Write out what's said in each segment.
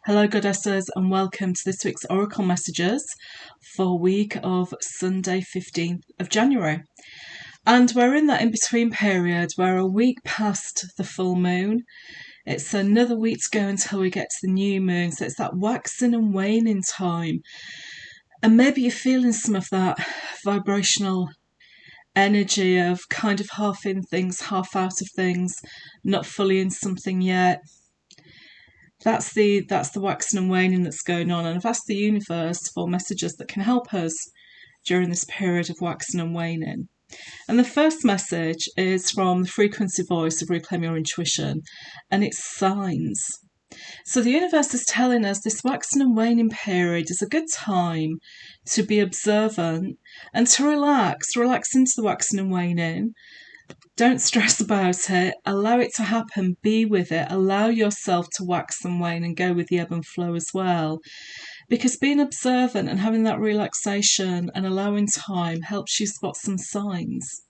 Hello, goddesses, and welcome to this week's Oracle messages for week of Sunday, 15th of January. And we're in that in-between period. We're a week past the full moon. It's another week to go until we get to the new moon. So it's that waxing and waning time. And maybe you're feeling some of that vibrational energy of kind of half in things, half out of things, not fully in something yet. That's the waxing and waning that's going on, and I've asked the universe for messages that can help us during this period of waxing and waning. And the first message is from the frequency voice of Reclaim Your Intuition, and it's signs. So the universe is telling us this waxing and waning period is a good time to be observant and to relax into the waxing and waning. Don't stress about it. Allow it to happen. Be with it. Allow yourself to wax and wane and go with the ebb and flow as well. Because being observant and having that relaxation and allowing time helps you spot some signs.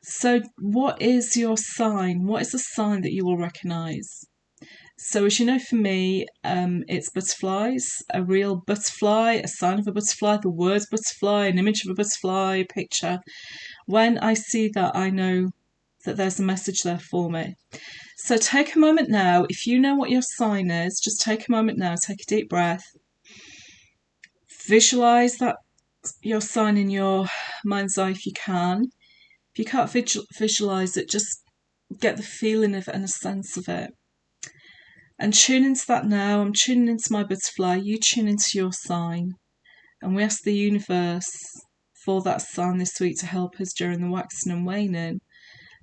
So what is your sign? What is a sign that you will recognise? So as you know, for me, it's butterflies, a real butterfly, a sign of a butterfly, the word butterfly, an image of a butterfly, a picture. When I see that, I know that there's a message there for me. So take a moment now. If you know what your sign is, just take a moment now, take a deep breath. Visualise that your sign in your mind's eye if you can. If you can't visualise it, just get the feeling of it and a sense of it. And tune into that now. I'm tuning into my butterfly. You tune into your sign. And we ask the universe for that sign this week to help us during the waxing and waning,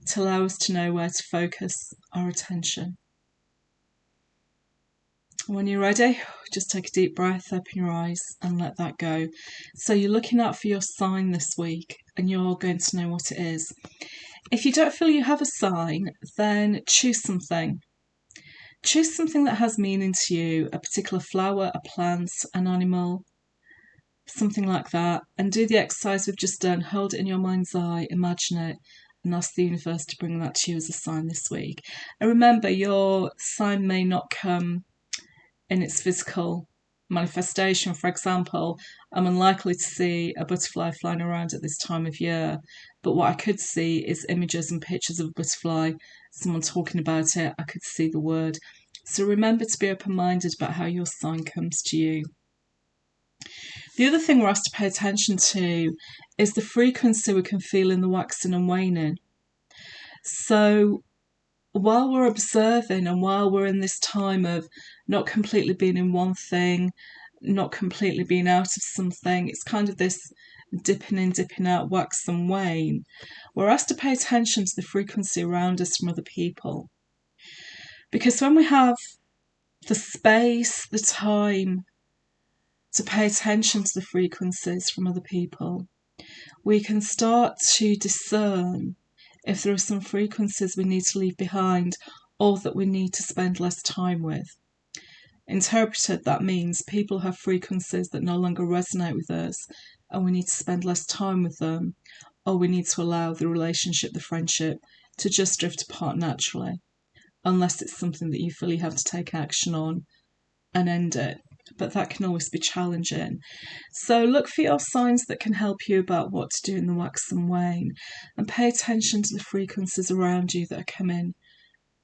to allow us to know where to focus our attention. When you're ready, just take a deep breath, open your eyes and let that go. So you're looking out for your sign this week and you're going to know what it is. If you don't feel you have a sign, then choose something. Choose something that has meaning to you, a particular flower, a plant, an animal, something like that, and do the exercise we've just done. Hold it in your mind's eye, imagine it, and ask the universe to bring that to you as a sign this week. And remember, your sign may not come in its physical manifestation. For example, I'm unlikely to see a butterfly flying around at this time of year, but what I could see is images and pictures of a butterfly, someone talking about it. I could see the word. So remember to be open-minded about how your sign comes to you. The other thing we're asked to pay attention to is the frequency we can feel in the waxing and waning. So while we're observing and while we're in this time of not completely being in one thing, not completely being out of something, it's kind of this dipping in, dipping out, wax and wane, we're asked to pay attention to the frequency around us from other people. Because when we have the space, the time to pay attention to the frequencies from other people, we can start to discern if there are some frequencies we need to leave behind or that we need to spend less time with. Interpreted, that means people have frequencies that no longer resonate with us and we need to spend less time with them, or we need to allow the relationship, the friendship, to just drift apart naturally, unless it's something that you feel you have to take action on and end it. But that can always be challenging. So look for your signs that can help you about what to do in the wax and wane, and pay attention to the frequencies around you that are coming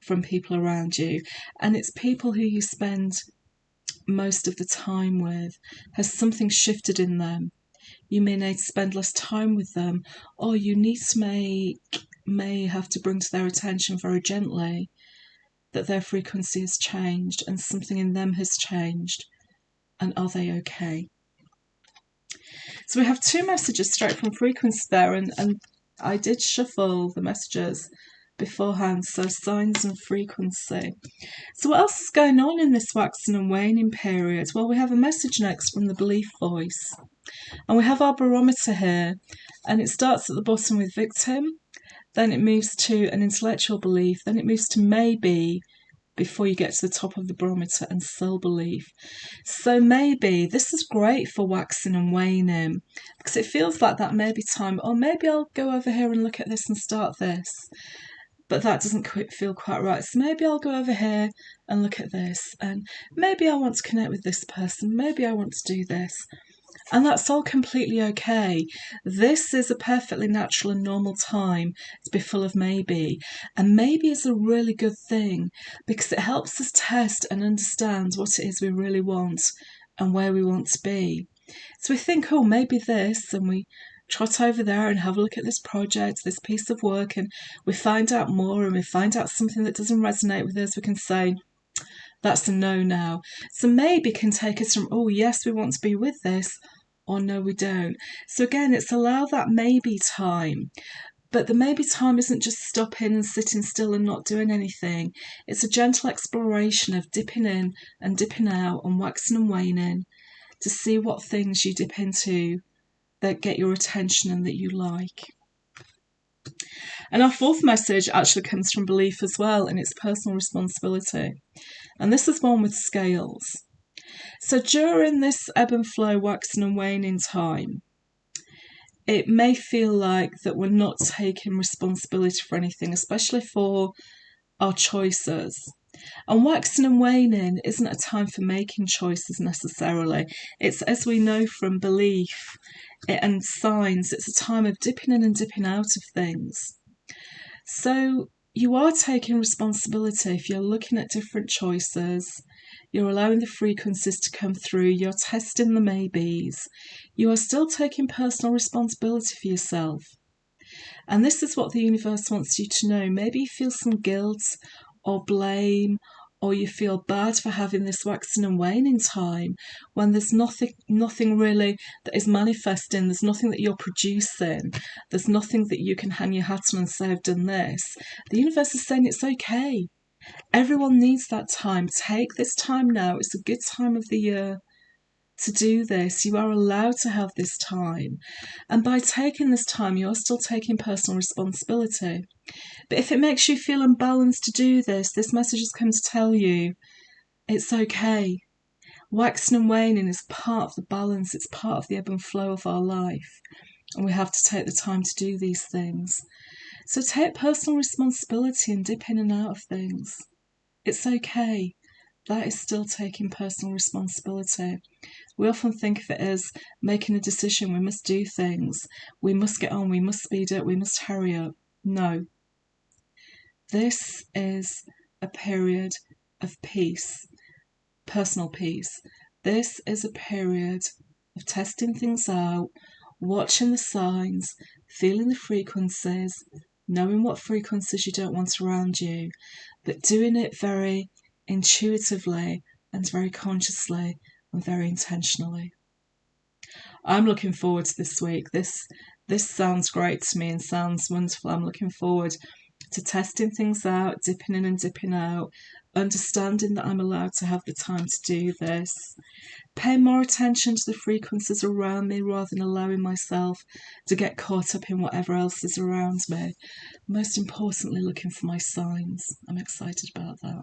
from people around you. And it's people who you spend most of the time with. Has something shifted in them? You may need to spend less time with them, or you may have to bring to their attention very gently that their frequency has changed and something in them has changed. And are they okay? So we have two messages straight from frequency there, and I did shuffle the messages beforehand, so signs and frequency. So what else is going on in this waxing and waning period? Well, we have a message next from the belief voice, and we have our barometer here, and it starts at the bottom with victim, then it moves to an intellectual belief, then it moves to maybe, before you get to the top of the barometer, and soul belief. So maybe this is great for waxing and waning, because it feels like that maybe time, or maybe I'll go over here and look at this and start this. but that doesn't feel quite right. So maybe I'll go over here and look at this, and maybe I want to connect with this person, maybe I want to do this. And that's all completely okay. This is a perfectly natural and normal time to be full of maybe. And maybe is a really good thing because it helps us test and understand what it is we really want and where we want to be. So we think, oh, maybe this, and we trot over there and have a look at this project, this piece of work, and we find out more, and we find out something that doesn't resonate with us. We can say, that's a no now. So maybe can take us from, oh, yes, we want to be with this, or no, we don't. So again, it's allow that maybe time. But the maybe time isn't just stopping and sitting still and not doing anything. It's a gentle exploration of dipping in and dipping out and waxing and waning to see what things you dip into that get your attention and that you like. And our fourth message actually comes from belief as well, and it's personal responsibility. And this is one with scales. So during this ebb and flow, waxing and waning time, it may feel like that we're not taking responsibility for anything, especially for our choices. And waxing and waning isn't a time for making choices necessarily. It's, as we know from belief and signs, it's a time of dipping in and dipping out of things. So you are taking responsibility if you're looking at different choices. You're allowing the frequencies to come through. You're testing the maybes. You are still taking personal responsibility for yourself. And this is what the universe wants you to know. Maybe you feel some guilt or blame, or you feel bad for having this waxing and waning time when there's nothing really that is manifesting. There's nothing that you're producing. There's nothing that you can hang your hat on and say, I've done this. The universe is saying it's okay. Everyone needs that time. Take this time now. It's a good time of the year to do this. You are allowed to have this time. And by taking this time, you're still taking personal responsibility. But if it makes you feel unbalanced to do this, this message has come to tell you it's okay. Waxing and waning is part of the balance. It's part of the ebb and flow of our life. And we have to take the time to do these things. So take personal responsibility and dip in and out of things. It's okay. That is still taking personal responsibility. We often think of it as making a decision. We must do things. We must get on. We must speed up. We must hurry up. No. This is a period of peace, personal peace. This is a period of testing things out, watching the signs, feeling the frequencies, knowing what frequencies you don't want around you, but doing it very intuitively and very consciously and very intentionally. I'm looking forward to this week. This sounds great to me and sounds wonderful. I'm looking forward to testing things out, dipping in and dipping out, understanding that I'm allowed to have the time to do this, paying more attention to the frequencies around me rather than allowing myself to get caught up in whatever else is around me. Most importantly, looking for my signs. I'm excited about that.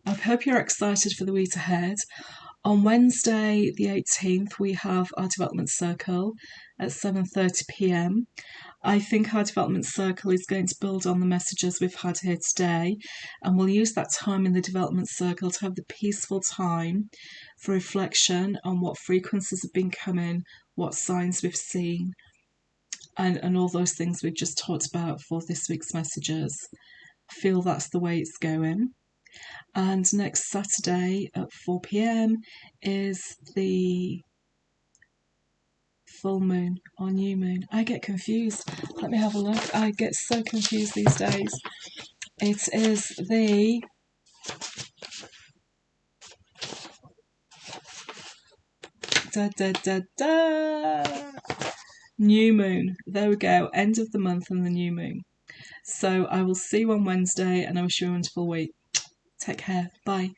I hope you're excited for the week ahead. On Wednesday the 18th, we have our development circle at 7:30 p.m. I think our development circle is going to build on the messages we've had here today, and we'll use that time in the development circle to have the peaceful time for reflection on what frequencies have been coming, what signs we've seen, and all those things we've just talked about for this week's messages. I feel that's the way it's going. And next Saturday at 4 p.m. is the full moon or new moon. I get confused. Let me have a look. I get so confused these days. It is the new moon. There we go. End of the month and the new moon. So I will see you on Wednesday, and I wish you a wonderful week. Take care. Bye.